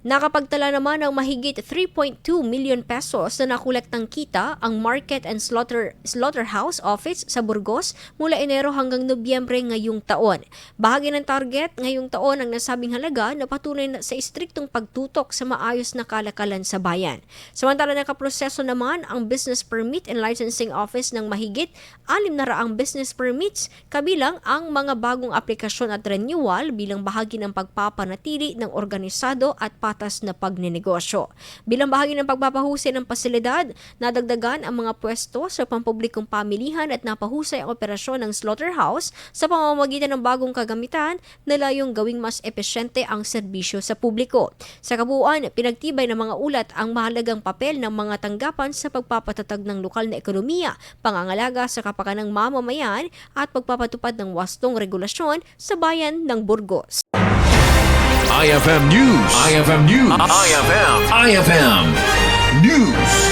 Nakapagtala naman ng mahigit 3.2 million pesos na nakolektang kita ang Market and Slaughterhouse Office sa Burgos mula Enero hanggang Nobyembre ngayong taon. Bahagi ng target ngayong taon ang nasabing halaga na patunay sa istriktong pagtutok sa maayos na kalakalan sa bayan. Samantala nakaproseso naman ang Business Permit and Licensing Office ng mahigit 600 business permits kabilang ang mga bagong aplikasyon at renewal bilang bahagi ng pagpapanatili ng organisado at patas na pagnenegosyo. Bilang bahagi ng pagpapahusay ng pasilidad, nadagdagan ang mga pwesto sa pampublikong pamilihan at napahusay ang operasyon ng Slaughterhouse sa pamamagitan ng bagong kagamitan na layong gawing mas epesyente ang serbisyo sa publiko. Sa kabuuan, pinagtibay ng mga ulat ang mahalagang papel ng mga tanggapan sa pagpapatatag ng lokal na ekonomiya, pangangalaga sa kapakanang mamamayan at pagpapatupad ng wastong regulasyon sa bayan ng Burgos. IFM News. IFM News. IFM News.